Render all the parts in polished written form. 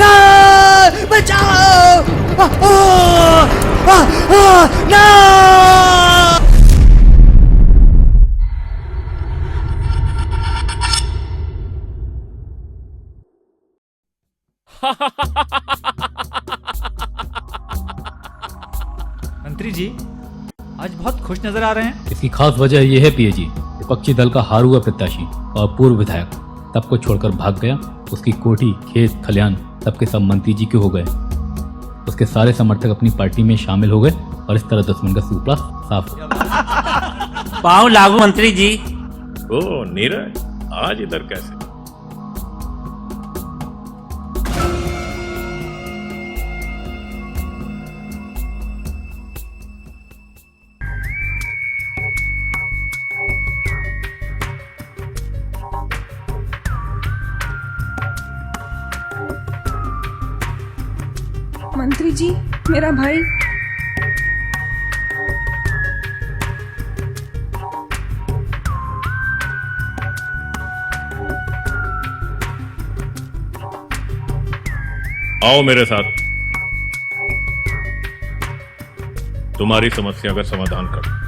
नहीं, बचाओ, नहीं। मंत्री जी आज बहुत खुश नजर आ रहे हैं। इसकी खास वजह यह है पीए जी, विपक्षी दल का हारा हुआ प्रत्याशी और पूर्व विधायक सबको छोड़कर भाग गया। उसकी कोठी, खेत, खलियान सबके सब मंत्री जी के हो गए। उसके सारे समर्थक अपनी पार्टी में शामिल हो गए और इस तरह दुश्मन का सुपड़ा साफ हो गया। पाँव लागू मंत्री जी। ओ नीरज, आज इधर कैसे? मंत्री जी, मेरा भाई। आओ मेरे साथ, तुम्हारी समस्या का समाधान करो।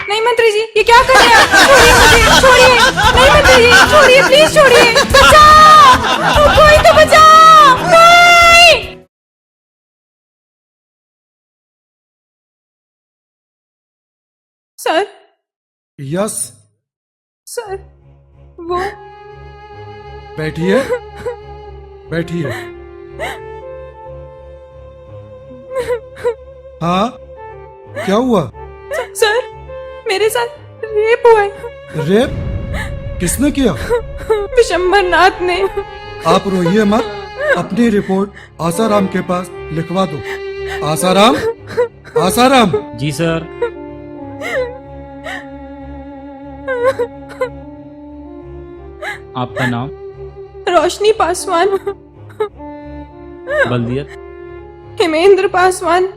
नहीं मंत्री जी, ये क्या कर रहे हैं? छोड़िए मुझे, छोड़िए। नहीं मंत्री जी, छोड़िए, प्लीज छोड़िए। बचाओ, कोई तो बचाओ। नहीं। सर। यस। सर, वो। बैठिए, बैठिए। हाँ, क्या हुआ? सर, मेरे साथ रेप हुआ है। रेप? किसने किया? विशंबर नाथ ने। आप रोइए मत, अपनी रिपोर्ट आसाराम के पास लिखवा दो। आसाराम, आसाराम। जी सर। आपका नाम? रोशनी पासवान। बल्दियत? हेमेंद्र पासवान।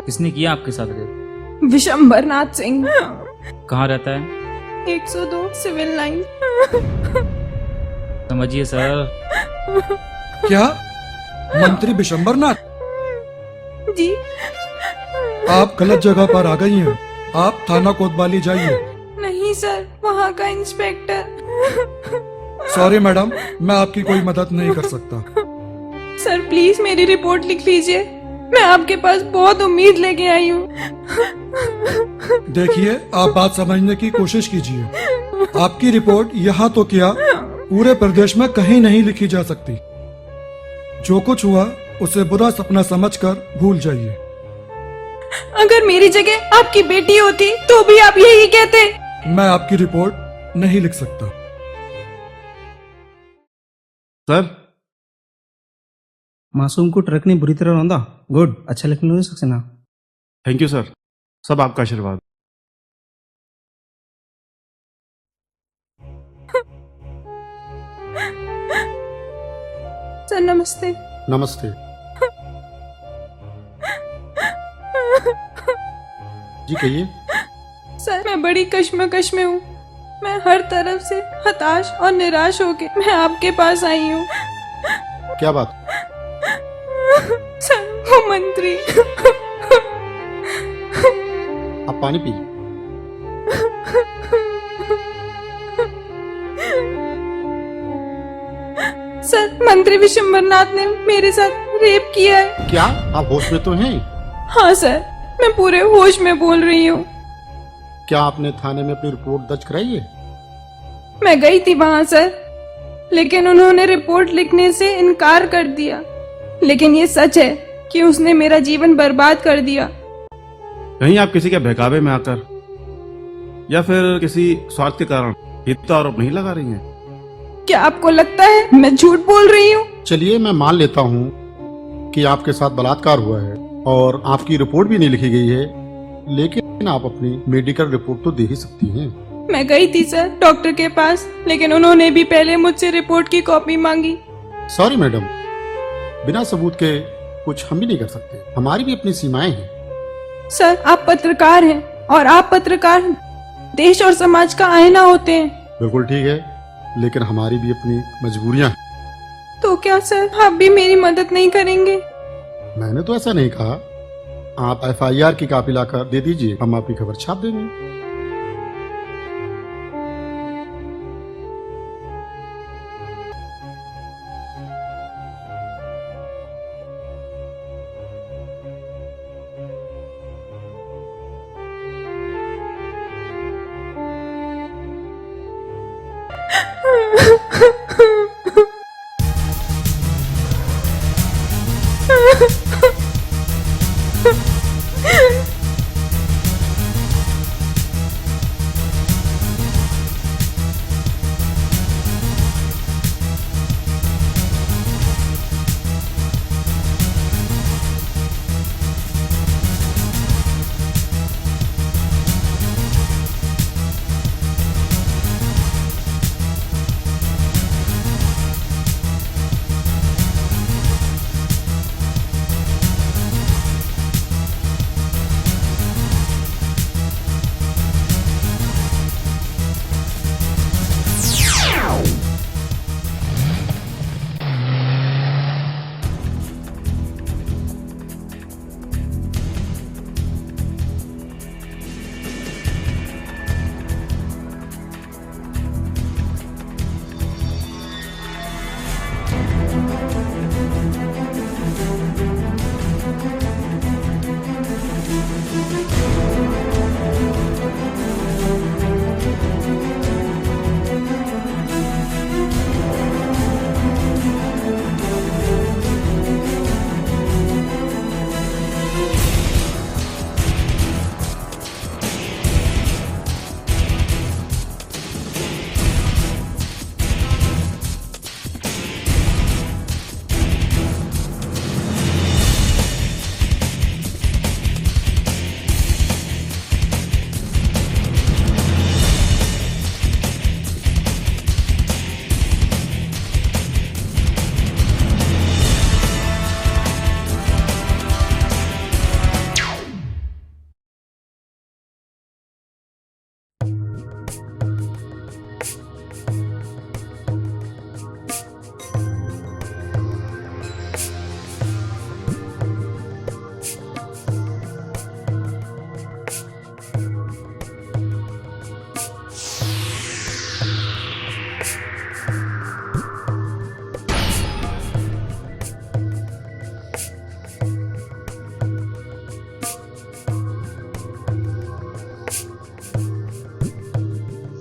किसने किया आपके साथ रेप? विशंबर नाथ सिंह। कहाँ रहता है? 102 सिविल लाइन। समझिए सर। क्या? मंत्री विशंबर नाथ? जी। आप गलत जगह पर आ गई हैं। आप थाना कोतवाली जाइए। नहीं सर, वहाँ का इंस्पेक्टर। सॉरी मैडम, मैं आपकी कोई मदद नहीं कर सकता। सर प्लीज मेरी रिपोर्ट लिख लीजिए, मैं आपके पास बहुत उम्मीद लेके आई हूँ। देखिए, आप बात समझने की कोशिश कीजिए। आपकी रिपोर्ट यहाँ तो क्या, पूरे प्रदेश में कहीं नहीं लिखी जा सकती। जो कुछ हुआ उसे बुरा सपना समझकर भूल जाइए। अगर मेरी जगह आपकी बेटी होती तो भी आप यही कहते। मैं आपकी रिपोर्ट नहीं लिख सकता। सर, मासूम को ट्रक ने बुरी तरह रौंदा। गुड, अच्छा लिखने हो सकते ना। थैंक यू सर, सब आपका आशीर्वाद। सर नमस्ते। नमस्ते। जी कहिए। सर मैं बड़ी कश्मकश में हूँ। मैं हर तरफ से हताश और निराश होके मैं आपके पास आई हूँ। क्या बात? सर वो मंत्री। आप पानी पी। सर मंत्री विशंबर नाथ ने मेरे साथ रेप किया है। क्या आप होश में तो हैं? हाँ सर, मैं पूरे होश में बोल रही हूँ। क्या आपने थाने में अपनी रिपोर्ट दर्ज कराई है? मैं गई थी वहाँ सर, लेकिन उन्होंने रिपोर्ट लिखने से इनकार कर दिया। लेकिन ये सच है कि उसने मेरा जीवन बर्बाद कर दिया। कहीं आप किसी के बहकावे में आकर या फिर किसी स्वार्थ के कारण हित आरोप नहीं लगा रही हैं? क्या आपको लगता है मैं झूठ बोल रही हूँ? चलिए मैं मान लेता हूँ कि आपके साथ बलात्कार हुआ है और आपकी रिपोर्ट भी नहीं लिखी गई है, लेकिन आप अपनी मेडिकल रिपोर्ट तो दे ही सकती हैं। मैं गई थी सर डॉक्टर के पास, लेकिन उन्होंने भी पहले मुझसे रिपोर्ट की कॉपी मांगी। सॉरी मैडम, बिना सबूत के कुछ हम भी नहीं कर सकते, हमारी भी अपनी सीमाएं हैं। सर आप पत्रकार हैं और आप पत्रकार देश और समाज का आईना होते हैं। बिल्कुल ठीक है, लेकिन हमारी भी अपनी मजबूरियां हैं। तो क्या सर आप भी मेरी मदद नहीं करेंगे? मैंने तो ऐसा नहीं कहा। आप FIR की कॉपी लाकर दे दीजिए, हम आपकी खबर छाप देंगे।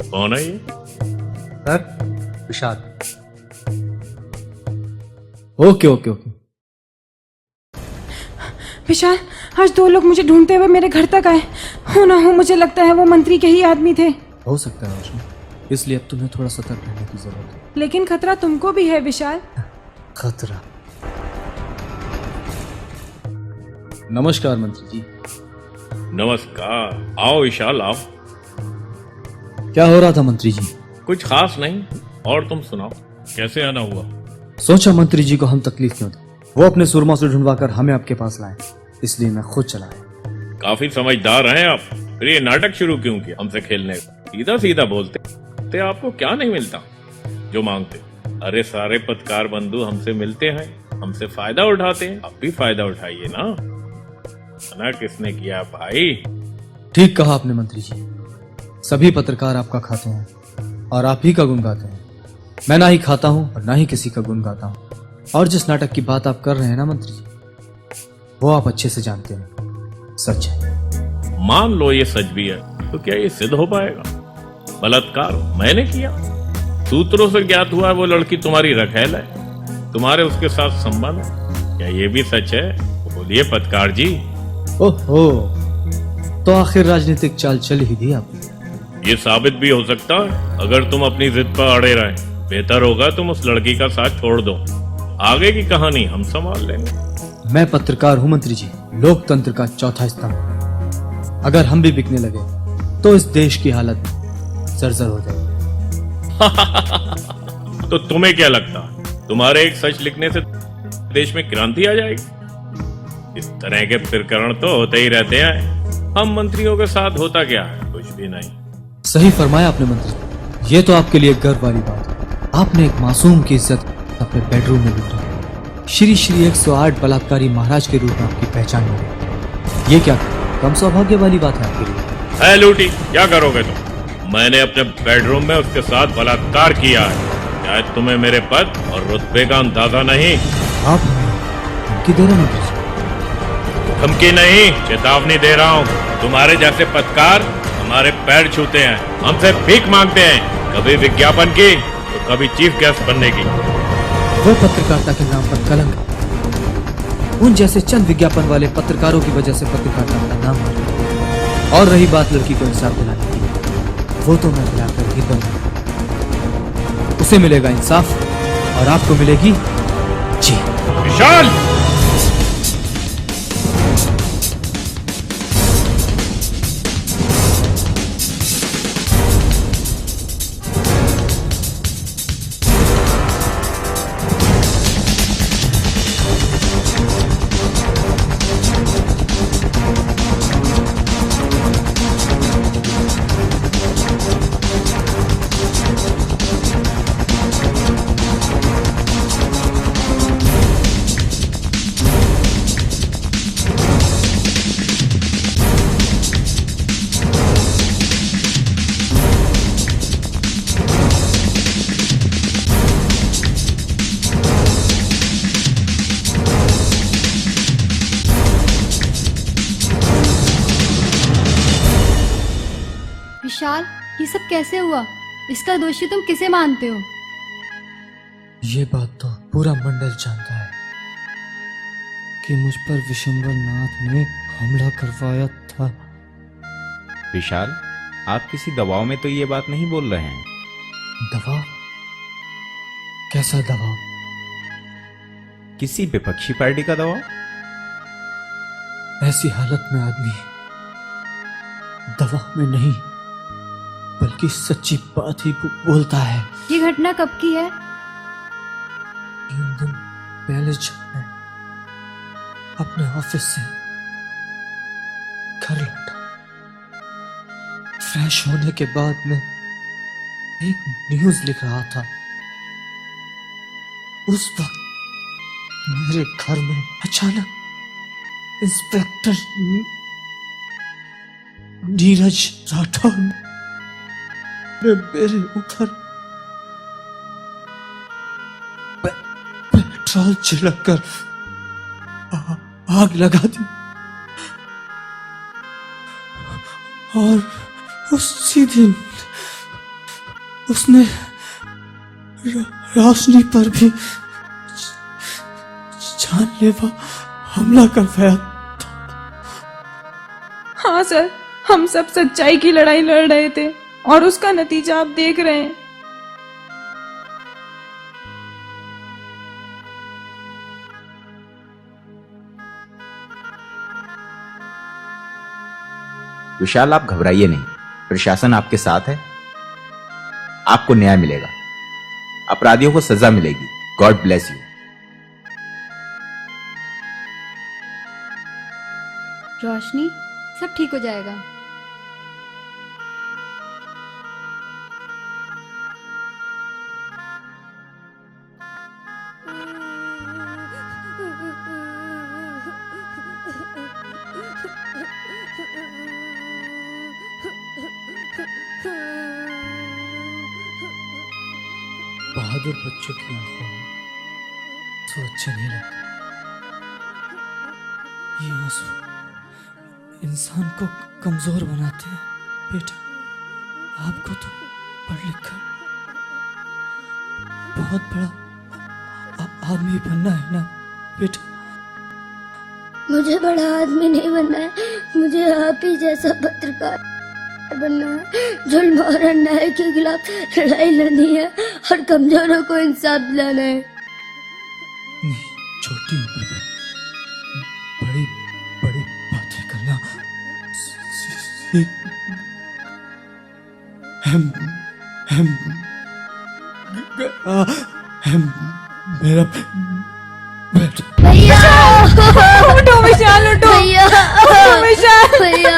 कौन है ये? Sir Vishal. Okay okay okay. Vishal आज 2 लोग मुझे ढूंढते हुए मेरे घर तक आए। हो ना हो मुझे लगता है वो मंत्री के ही आदमी थे। हो सकता है रोशनी, इसलिए अब तुम्हें थोड़ा सतर्क रहने की जरूरत है। लेकिन खतरा तुमको भी है विशाल। खतरा? नमस्कार मंत्री जी। नमस्कार, आओ विशाल आओ। क्या हो रहा था मंत्री जी? कुछ खास नहीं, और तुम सुनाओ, कैसे आना हुआ? सोचा मंत्री जी को हम तकलीफ क्यों दें, वो अपने सुरमा से ढूंढवाकर हमें आपके पास लाए, इसलिए मैं खुद चला आया। काफी समझदार हैं आप। फिर ये नाटक शुरू क्यों किया हमसे खेलने का? सीधा सीधा बोलते ते आपको क्या नहीं मिलता जो मांगते? अरे सारे पत्रकार बंधु हमसे मिलते हैं, हमसे फायदा उठाते हैं, आप भी फायदा उठाइए ना। मना किसने किया भाई? ठीक कहा आपने मंत्री जी, सभी पत्रकार आपका खाते हैं और आप ही का गुण गाते हैं। मैं ना ही खाता हूं और ना ही किसी का गुण गाता हूं। और जिस नाटक की बात आप कर रहे हैं ना मंत्री जी, वो आप अच्छे से जानते हैं, सच है। मान लो ये सच भी है, तो क्या ये सिद्ध हो पाएगा? बलात्कार मैंने किया, सूत्रों से ज्ञात हुआ वो लड़की तुम्हारी रखैल है, तुम्हारे उसके साथ संबंध है, क्या ये भी सच है? बोलिए पत्रकार जी। ओहो, तो आखिर राजनीतिक चाल चल ही दी आपने। ये साबित भी हो सकता है अगर तुम अपनी जिद पर अड़े रहे। बेहतर होगा तुम उस लड़की का साथ छोड़ दो, आगे की कहानी हम संभाल लेंगे। मैं पत्रकार हूं मंत्री जी, लोकतंत्र का चौथा स्तंभ। अगर हम भी बिकने लगे तो इस देश की हालत जर्जर हो जाएगी। तो तुम्हें क्या लगता, तुम्हारे एक सच लिखने से देश में क्रांति आ जाएगी? इस तरह के प्रकरण तो होते ही रहते हैं। हम मंत्रियों के साथ होता क्या है? कुछ भी नहीं। सही फरमाया आपने मंत्री, ये तो आपके लिए गर्व वाली बात है। आपने एक मासूम की इज्जत अपने बेडरूम में लूटा। श्री श्री 108 बलात्कारी महाराज के रूप में आपकी पहचान मिली। ये क्या कम सौभाग्य वाली बात है आपके लिए? है लूटी, क्या करोगे तुम? मैंने अपने बेडरूम में उसके साथ बलात्कार किया है। शायद तुम्हें मेरे पद और रुतबे का अंदाजा नहीं। आप धमकी दे रहे हैं मंत्री जी? धमकी नहीं, चेतावनी दे रहा हूँ। तुम्हारे जैसे पत्रकार हमारे पैर छूते हैं, हमसे भीख मांगते हैं, कभी विज्ञापन की तो कभी चीफ गेस्ट बनने की। वो पत्रकारिता के नाम पर कलंक है। उन जैसे चंद विज्ञापन वाले पत्रकारों की वजह से पत्रकारिता का नाम है। और रही बात लड़की को इंसाफ दिलाने की, वो तो मैं दिलाकर ही दूंगा। उसे मिलेगा इंसाफ और आपको मिलेगी जी। विशाल, विशाल, ये सब कैसे हुआ? इसका दोषी तुम किसे मानते हो? ये बात तो पूरा मंडल जानता है कि मुझ पर विशंबर नाथ ने हमला करवाया था। विशाल, आप किसी दबाव में तो ये बात नहीं बोल रहे हैं। दबाव? कैसा दबाव? किसी विपक्षी पार्टी का दबाव? ऐसी हालत में आदमी दबाव में नहीं बल्कि सच्ची बात ही बोलता है। ये घटना कब की है? 3 दिन पहले जब मैं अपने ऑफिस से घर लौटा, फ्रेश होने के बाद मैं एक न्यूज लिख रहा था। उस वक्त मेरे घर में अचानक इंस्पेक्टर नीरज राठौर ने मेरे ऊपर पेट्रोल छिड़ककर आग लगा दी और उसी दिन उसने रोशनी पर भी जानलेवा हमला करवाया। हाँ सर, हम सब सच्चाई की लड़ाई लड़ रहे थे और उसका नतीजा आप देख रहे हैं। विशाल, आप घबराइए नहीं, प्रशासन आपके साथ है। आपको न्याय मिलेगा, अपराधियों को सजा मिलेगी। God bless you. रोशनी, सब ठीक हो जाएगा। बहादुर बच्चों की आंखों में तो अच्छे नहीं लगते। ये आंसू इंसान को कमजोर बनाते हैं। बेटा, आपको तो पढ़ लिख कर बहुत बड़ा आदमी बनना है ना बेटा? मुझे बड़ा आदमी नहीं बनना है, मुझे आप ही जैसा पत्रकार बनना है। जुल्म और अन्याय के खिलाफ लड़ाई लड़नी है और कमजोरों को इंसाफ दिलाना है। छोटी उम्र में बड़ी बड़ी बातें करना मेरा भैया उठो विशाल, उठो भैया विशाल। भैया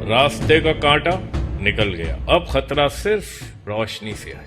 रास्ते का कांटा निकल गया, अब खतरा सिर्फ रोशनी से है।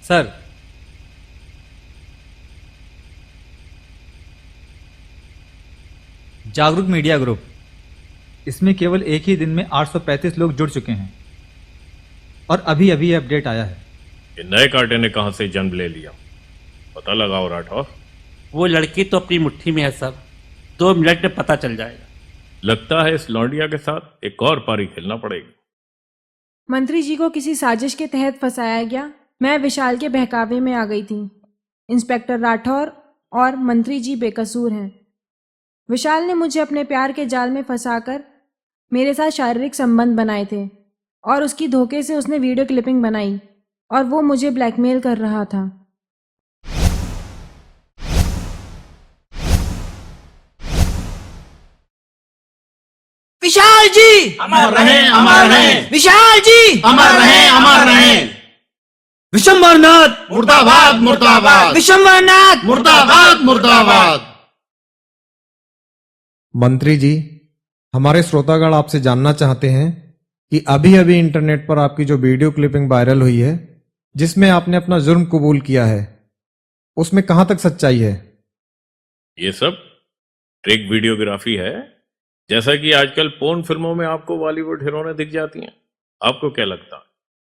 सर, जागरूक मीडिया ग्रुप, इसमें केवल एक ही दिन में 835 लोग जुड़ चुके हैं और अभी अभी ये अपडेट आया है। ये नए कांटे ने कहां से जन्म ले लिया, पता लगाओ राठौर। वो लड़की तो अपनी मुट्ठी में है सर, 2 मिनट में पता चल जाएगा। लगता है इस लौंडिया के साथ एक और पारी खेलना पड़ेगी। मंत्री जी को किसी साजिश के तहत फंसाया गया। मैं विशाल के बहकावे में आ गई थी। इंस्पेक्टर राठौर और मंत्री जी बेकसूर हैं। विशाल ने मुझे अपने प्यार के जाल में फंसाकर मेरे साथ शारीरिक संबंध बनाए थे और उसकी धोखे से उसने वीडियो क्लिपिंग बनाई और वो मुझे ब्लैकमेल कर रहा था। विशाल जी अमर रहें, अमर रहें। विशाल जी अमर रहें, अमर रहें। विशंबरनाथ मुर्दाबाद, मुर्दाबाद, विशंबरनाथ मुर्दाबाद, मुर्दाबाद। मंत्री जी, हमारे श्रोतागण आपसे जानना चाहते हैं कि अभी अभी इंटरनेट पर आपकी जो वीडियो क्लिपिंग वायरल हुई है, जिसमें आपने अपना जुर्म कबूल किया है, उसमें कहां तक सच्चाई है? ये सब ट्रिक वीडियोग्राफी है, जैसा कि आजकल पोर्न फिल्मों में आपको बॉलीवुड हीरोइनें दिख जाती हैं। आपको क्या लगता है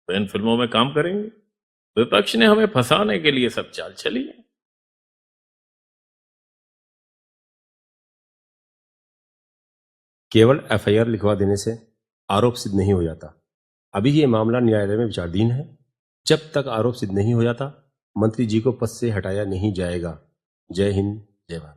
तो इन फिल्मों में काम करेंगे? विपक्ष ने हमें फंसाने के लिए सब चाल चली है। केवल एफआईआर लिखवा देने से आरोप सिद्ध नहीं हो जाता। अभी ये मामला न्यायालय में विचाराधीन है। जब तक आरोप सिद्ध नहीं हो जाता, मंत्री जी को पद से हटाया नहीं जाएगा। जय हिंद, जय भारत।